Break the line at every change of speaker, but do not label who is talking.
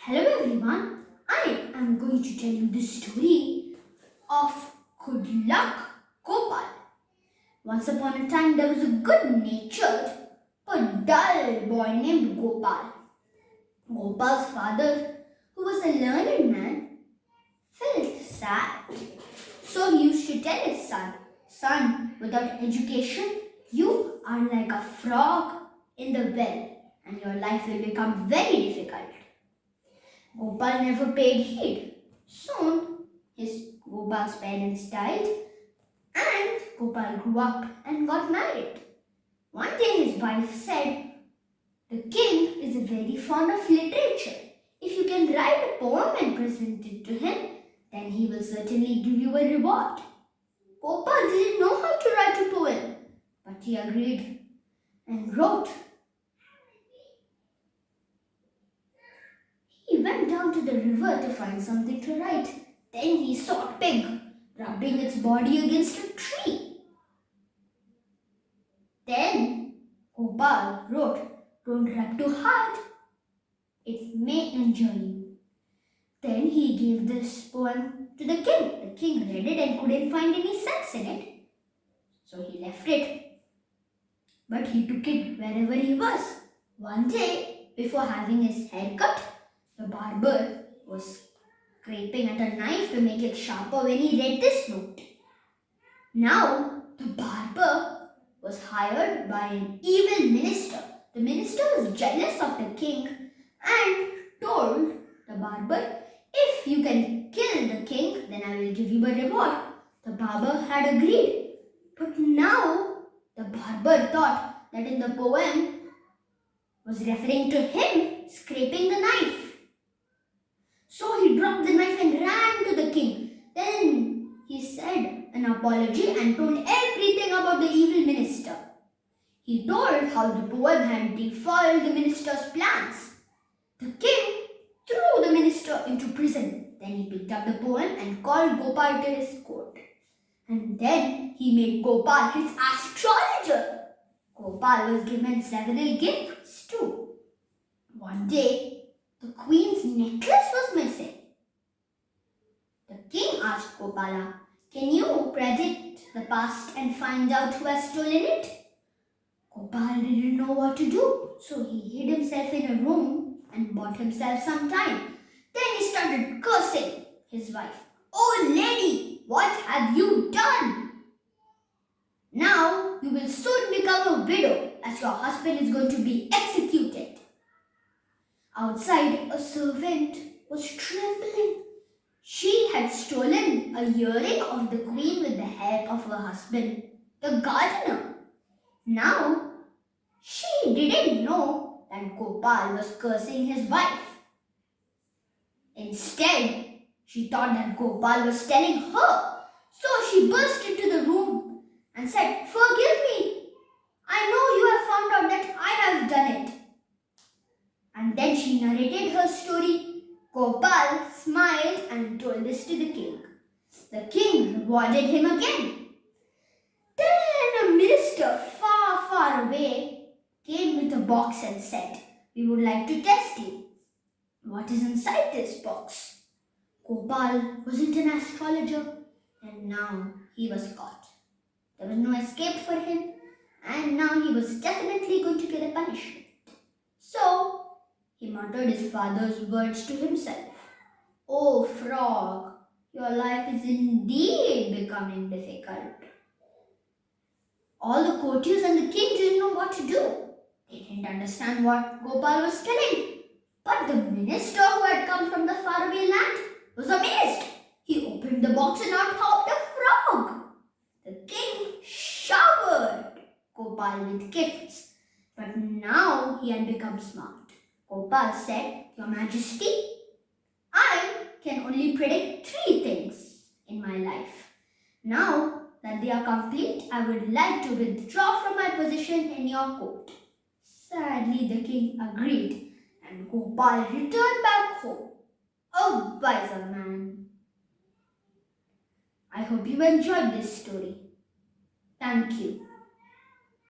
Hello everyone, I am going to tell you the story of Good Luck Gopal. Once upon a time there was a good-natured but dull boy named Gopal. Gopal's father, who was a learned man, felt sad. So he used to tell his son, without education, you are like a frog in the well and your life will become very difficult. Gopal never paid heed. Soon, Gopal's parents died and Gopal grew up and got married. One day his wife said, "The king is very fond of literature. If you can write a poem and present it to him, then he will certainly give you a reward." Gopal didn't know how to write a poem, but he agreed and wrote. He went down to the river to find something to write. Then he saw a pig rubbing its body against a tree. Then Gopal wrote, "Don't rub too hard. It may injure you." Then he gave this poem to the king. The king read it and couldn't find any sense in it. So he left it. But he took it wherever he was. One day, before having his hair cut, the barber was scraping at a knife to make it sharper when he read this note. Now, the barber was hired by an evil minister. The minister was jealous of the king and told the barber, "If you can kill the king, then I will give you a reward." The barber had agreed. But now, the barber thought that in the poem was referring to him scraping the knife. So he dropped the knife and ran to the king. Then he said an apology and told everything about the evil minister. He told how the poem had defiled the minister's plans. The king threw the minister into prison. Then he picked up the poem and called Gopal to his court. And then he made Gopal his astrologer. Gopal was given several gifts too. One day, the queen's necklace was missing. The king asked Gopala, "Can you predict the past and find out who has stolen it?" Gopal didn't know what to do, so he hid himself in a room and bought himself some time. Then he started cursing his wife. "Oh lady, what have you done? Now you will soon become a widow as your husband is going to be executed." Outside, a servant was trembling. She had stolen a earring of the queen with the help of her husband, the gardener. Now, she didn't know that Gopal was cursing his wife. Instead, she thought that Gopal was telling her. So she burst into the room and said, "Forgive me. I know you have found out that I have done it." And then she narrated her story. Gopal smiled and told this to the king. The king rewarded him again. Then a minister far, far away came with a box and said, "We would like to test you. What is inside this box?" Gopal wasn't an astrologer and now he was caught. There was no escape for him and now he was definitely going to get a punishment. So, he muttered his father's words to himself. "Oh frog, your life is indeed becoming difficult." All the courtiers and the king didn't know what to do. They didn't understand what Gopal was telling. But the minister who had come from the faraway land was amazed. He opened the box and out hopped a frog. The king showered Gopal with gifts. But now he had become smart. Gopal said, "Your Majesty, I can only predict 3 things in my life. Now that they are complete, I would like to withdraw from my position in your court." Sadly, the king agreed and Gopal returned back home, a wiser man. I hope you enjoyed this story. Thank you.